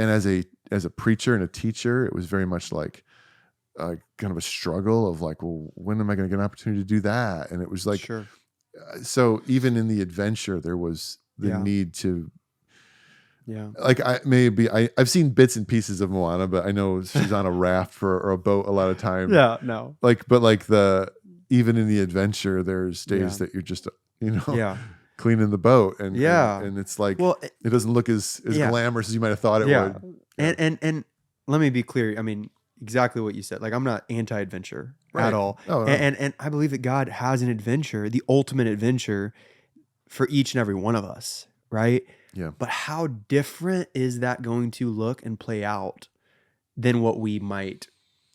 as a preacher and a teacher, it was very much like kind of a struggle of like, well, when am I going to get an opportunity to do that? And it was like, sure. So even in the adventure, there was the need to. Yeah. Like I've seen bits and pieces of Moana, but I know she's on a raft or a boat a lot of time. Yeah, no. But even in the adventure, there's days that you're just, cleaning the boat and it's like, it doesn't look as glamorous as you might have thought it would. And let me be clear. I mean, exactly what you said. Like I'm not anti-adventure at all. Oh, no. And I believe that God has an adventure, the ultimate adventure for each and every one of us. Right. Yeah. But how different is that going to look and play out than what we might,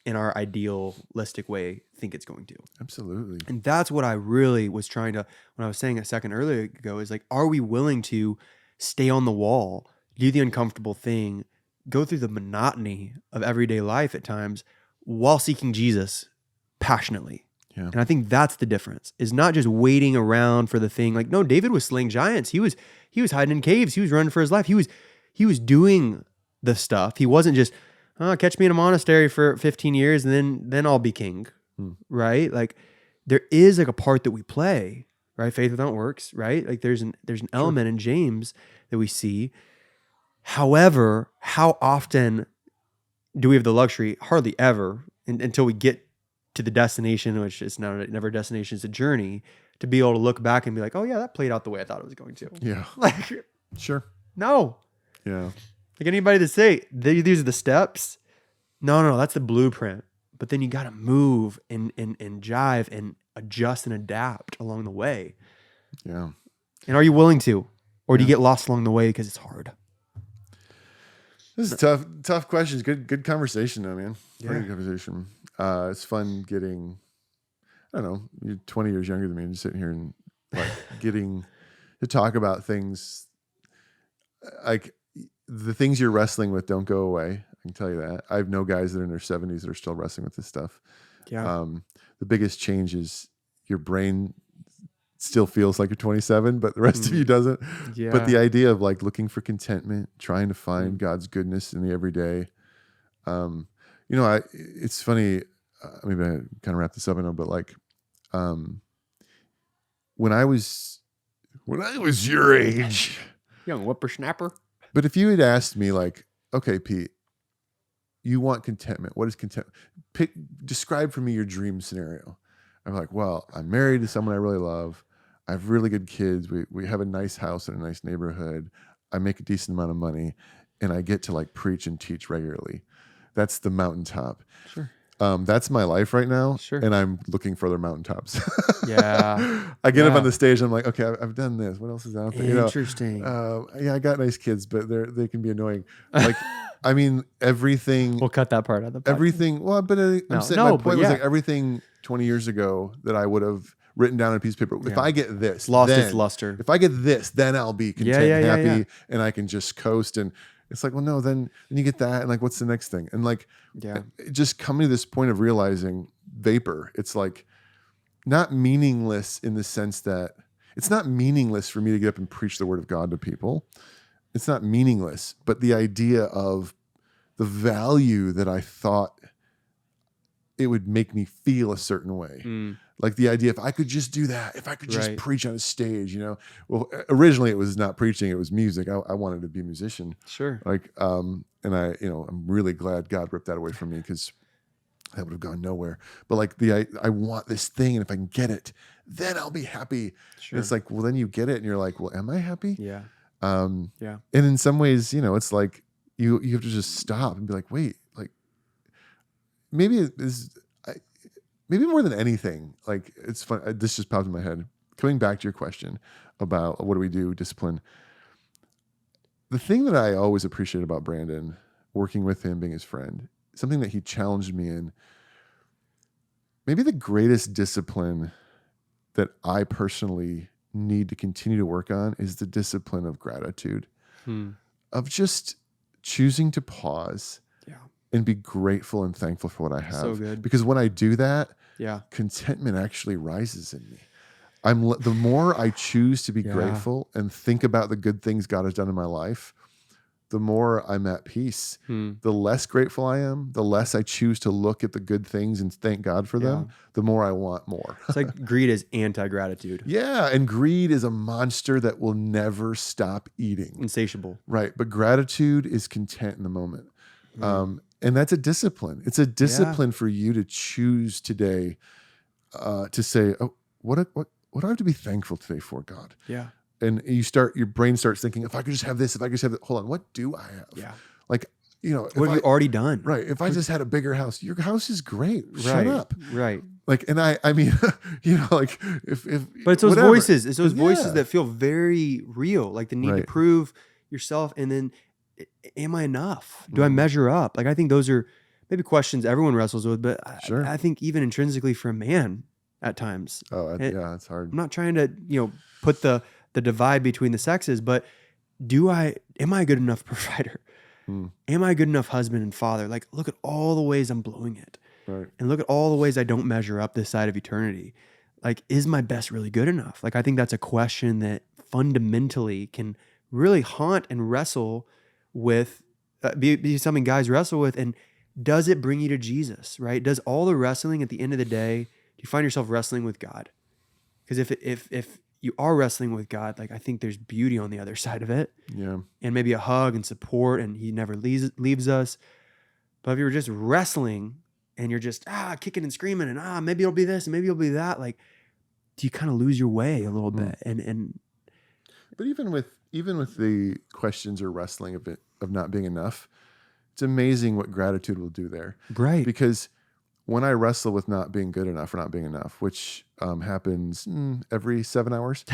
in our idealistic way, think it's going to? Absolutely. And that's what I really was trying to, when I was saying a second earlier ago, is like, are we willing to stay on the wall, do the uncomfortable thing, go through the monotony of everyday life at times while seeking Jesus passionately? Yeah. And I think that's the difference, is not just waiting around for the thing. Like, no, David was slaying giants. He was hiding in caves. He was running for his life. He was doing the stuff. He wasn't just, catch me in a monastery for 15 years and then I'll be king. Right? Like there is like a part that we play, right? Faith without works, right? Like there's an element in James that we see. However, how often do we have the luxury? Hardly ever, until we get to the destination, which is never a destination, it's a journey, to be able to look back and be like, oh yeah, that played out the way I thought it was going to. Yeah. Like, sure. No. Yeah. Like anybody to say, these are the steps. No, that's the blueprint. But then you got to move and jive and adjust and adapt along the way. Yeah. And are you willing to? Or do you get lost along the way because it's hard? This is tough questions. Good conversation though, man. Very good conversation. It's fun getting, I don't know, you're 20 years younger than me and just sitting here and like getting to talk about things. Like the things you're wrestling with don't go away. I can tell you that. I know guys that are in their 70s that are still wrestling with this stuff. Yeah. The biggest change is your brain still feels like you're 27, but the rest of you doesn't. Yeah. But the idea of like looking for contentment, trying to find God's goodness in the everyday. It's funny. Maybe I kind of wrap this up. I know, but like, when I was your age, young whippersnapper. But if you had asked me, like, okay, Pete, you want contentment. What is contentment? Describe for me your dream scenario. I'm like, well, I'm married to someone I really love. I have really good kids. We have a nice house in a nice neighborhood. I make a decent amount of money, and I get to like preach and teach regularly. That's the mountaintop. Sure. That's my life right now. Sure. And I'm looking for other mountaintops. Yeah. I get up on the stage. And I'm like, okay, I've done this. What else is out there? Interesting. Yeah, I got nice kids, but they can be annoying. Like, I mean, everything. We'll cut that part out of the podcast. Everything. Well, but I'm saying my point was like everything 20 years ago that I would have written down on a piece of paper. Yeah. If I get this, lost its luster. If I get this, then I'll be content, happy, and I can just coast. And it's like, well, no, then you get that, and like, what's the next thing? And like, just coming to this point of realizing vapor. It's like not meaningless in the sense that it's not meaningless for me to get up and preach the word of God to people. It's not meaningless, but the idea of the value that I thought it would make me feel a certain way. Like the idea, if I could just do that, if I could just preach on a stage, well, originally it was not preaching, it was music. I wanted to be a musician. Sure. Like, and I, I'm really glad God ripped that away from me because that would have gone nowhere. But like I want this thing, and if I can get it, then I'll be happy. Sure. It's like, well, then you get it and you're like, well, am I happy? Yeah. And in some ways, it's like you have to just stop and be like, wait, like maybe maybe more than anything, like it's fun. This just popped in my head. Coming back to your question about what do we do, discipline. The thing that I always appreciate about Brandon, working with him, being his friend, something that he challenged me in, maybe the greatest discipline that I personally need to continue to work on is the discipline of gratitude, of just choosing to pause and be grateful and thankful for what I have. So good. Because when I do that, contentment actually rises in me. The more I choose to be grateful and think about the good things God has done in my life, the more I'm at peace. The less grateful I am, the less I choose to look at the good things and thank God for them, the more I want more. It's like greed is anti-gratitude. Yeah, and greed is a monster that will never stop eating. Insatiable. Right, but gratitude is content in the moment. And that's a discipline. It's a discipline for you to choose today to say, oh, what do I have to be thankful today for, God? Yeah. And your brain starts thinking, if I could just have this, if I could just have that, hold on, what do I have? Yeah. Like, what have you already done? Right. If I just had a bigger house, your house is great. Shut up. Right. Like, and I mean, like if but it's those voices. It's those voices that feel very real, like the need to prove yourself. And then, am I enough? Do I measure up? Like, I think those are maybe questions everyone wrestles with, but I think even intrinsically for a man at times. Oh, it's hard. I'm not trying to, put the divide between the sexes, but am I a good enough provider? Am I a good enough husband and father? Like, look at all the ways I'm blowing it. Right. And look at all the ways I don't measure up this side of eternity. Like, is my best really good enough? Like, I think that's a question that fundamentally can really haunt and wrestle with, be something guys wrestle with. And does it bring you to Jesus, right? Does all the wrestling at the end of the day, do you find yourself wrestling with God? Because if you are wrestling with God, like, I think there's beauty on the other side of it. Yeah. And maybe a hug and support, and he never leaves us. But if you're just wrestling and you're just kicking and screaming and maybe it'll be this and maybe it'll be that, like, do you kind of lose your way a little bit? And but even with the questions or wrestling of not being enough, it's amazing what gratitude will do there. Right. Because when I wrestle with not being good enough or not being enough, which happens every 7 hours,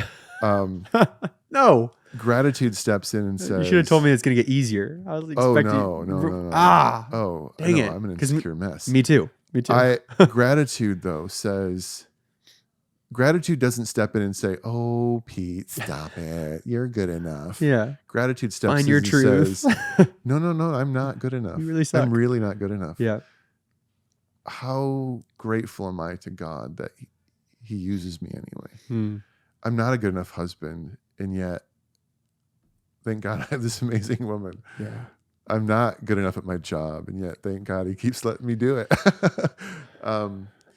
no, gratitude steps in and says, "You should have told me it's going to get easier." I was expecting. No. Dang it! I'm an insecure mess. Me too. Gratitude though says, gratitude doesn't step in and say, "Oh, Pete, stop it. You're good enough." Yeah. Gratitude steps Find in your and truth. says, "No, I'm not good enough. You really suck. I'm really not good enough." Yeah. How grateful am I to God that he uses me anyway? I'm not a good enough husband, and yet, thank God I have this amazing woman. Yeah. I'm not good enough at my job, and yet, thank God he keeps letting me do it.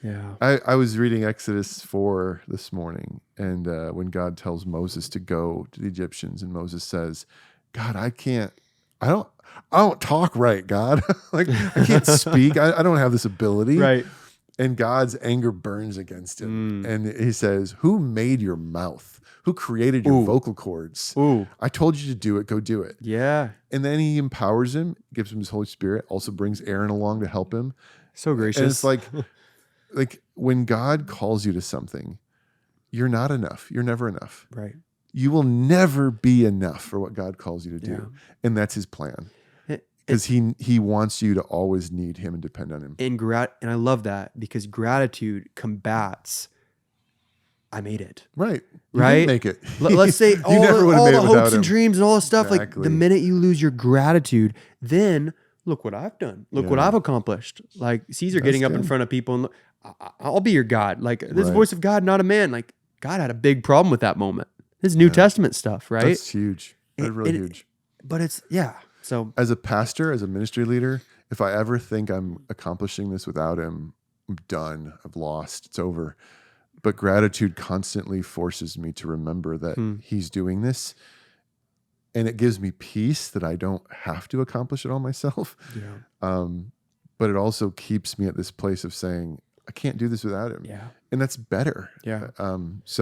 Yeah. I was reading Exodus 4 this morning, and when God tells Moses to go to the Egyptians, and Moses says, God, I don't talk right, God. Like, I can't speak. I don't have this ability. Right. And God's anger burns against him. And he says, who made your mouth? Who created your vocal cords? I told you to do it. Go do it. Yeah. And then he empowers him, gives him his Holy Spirit, also brings Aaron along to help him. So gracious. And it's like when God calls you to something, you're not enough. You're never enough. Right. You will never be enough for what God calls you to do. And that's his plan. Because he wants you to always need him and depend on him. And I love that, because gratitude combats, I made it. Right. You right? didn't make it. Let's say all the hopes and dreams and all this stuff. Exactly. Like the minute you lose your gratitude, then look what I've done. Look what I've accomplished. Like Caesar getting up in front of people and I'll be your God. Like this voice of God, not a man. Like God had a big problem with that moment. This New Testament stuff, right? That's huge. That's really huge. But it's, So as a pastor, as a ministry leader, if I ever think I'm accomplishing this without him, I'm done. I've lost. It's over. But gratitude constantly forces me to remember that he's doing this. And it gives me peace that I don't have to accomplish it all myself. Yeah. But it also keeps me at this place of saying, I can't do this without him. Yeah. And that's better. Yeah. It's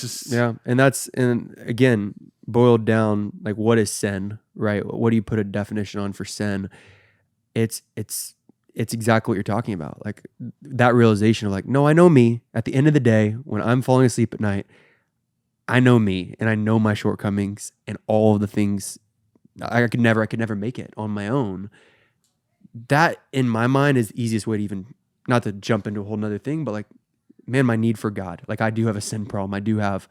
just. Yeah. And again, boiled down, like what is sin, right? What do you put a definition on for sin? It's exactly what you're talking about. Like that realization of like, no, I know me. At the end of the day, when I'm falling asleep at night, I know me and I know my shortcomings and all of the things I could never make it on my own. That in my mind is the easiest way to even, not to jump into a whole nother thing, but like, man, my need for God. Like I do have a sin problem. I do have,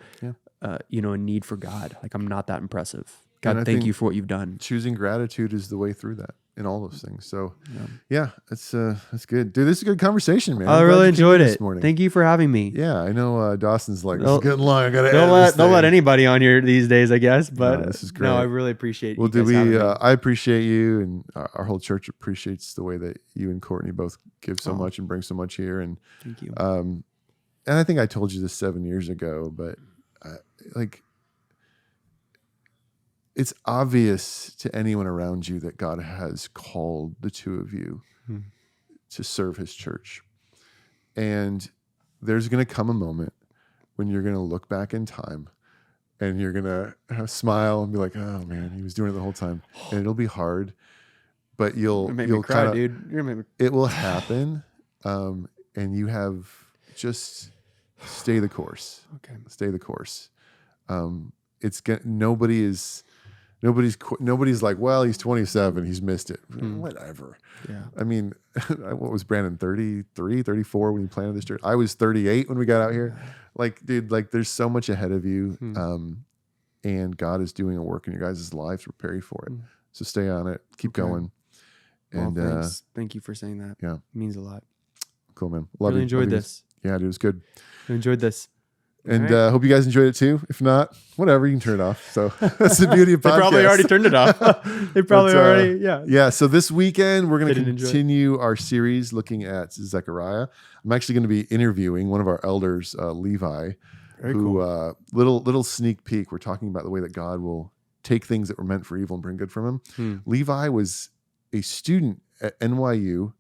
a need for God. Like I'm not that impressive. God, thank you for what you've done. Choosing gratitude is the way through that in all those things. So that's good. Dude, this is a good conversation, man. I really enjoyed it. Thank you for having me. Yeah, I know Dawson's like, this is getting long. I gotta don't let anybody on here these days, I guess. But no, this is great. No, I really appreciate you guys having me. I appreciate you, and our whole church appreciates the way that you and Courtney both give so much and bring so much here. And thank you. And I think I told you this 7 years ago, but it's obvious to anyone around you that God has called the two of you to serve his church. And there's going to come a moment when you're going to look back in time and you're going to smile and be like, oh man, he was doing it the whole time. And it'll be hard, but you'll cry, dude. You're gonna make me... It will happen. And you have just stay the course. Okay. Stay the course. Nobody's like, well, he's 27. He's missed it. Whatever. Yeah. I mean, what was Brandon, 33, 34 when he planted this church? I was 38 when we got out here. Like, dude, like there's so much ahead of you. And God is doing a work in your guys' lives to prepare you for it. So stay on it. Keep going. And thanks. Thank you for saying that. Yeah. It means a lot. Cool, man. Really enjoyed this. Yeah, dude, it was good. I enjoyed this. And hope you guys enjoyed it too. If not, whatever, you can turn it off. So that's the beauty of podcasts. They probably already turned it off. They probably already, Yeah, so this weekend, we're going to continue our series looking at Zechariah. I'm actually going to be interviewing one of our elders, Levi, little sneak peek. We're talking about the way that God will take things that were meant for evil and bring good from him. Levi was a student at NYU,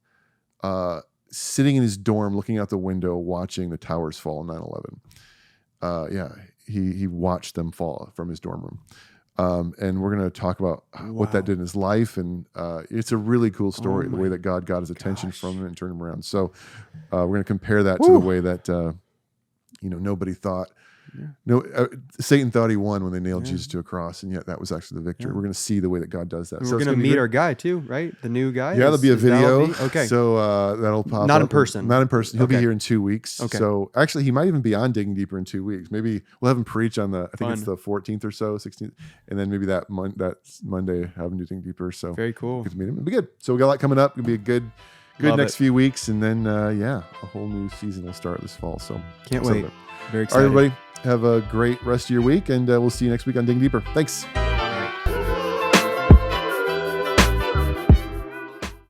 sitting in his dorm, looking out the window, watching the towers fall in 9/11. He watched them fall from his dorm room. And we're going to talk about what that did in his life. And it's a really cool story, the way that God got his attention from him and turned him around. So we're going to compare that to the way that, nobody thought. Satan thought he won when they nailed Jesus to a cross, and yet that was actually the victory. We're going to see the way that God does that. And we're going to meet our guy too, right? The new guy. Yeah, there'll be a video. Okay. So that'll pop Not up. in person. Not in person. He'll be here in 2 weeks. Okay. So actually, he might even be on Digging Deeper in 2 weeks. Maybe we'll have him preach on I think it's the 14th or so, 16th, and then maybe that Monday have him do Digging Deeper. So very cool. Get to meet him. It'll be good. So we got a lot coming up. It'll be a good next few weeks, and then a whole new season will start this fall. So can't wait. Very excited. All right, everybody. Have a great rest of your week, and we'll see you next week on Digging Deeper. Thanks.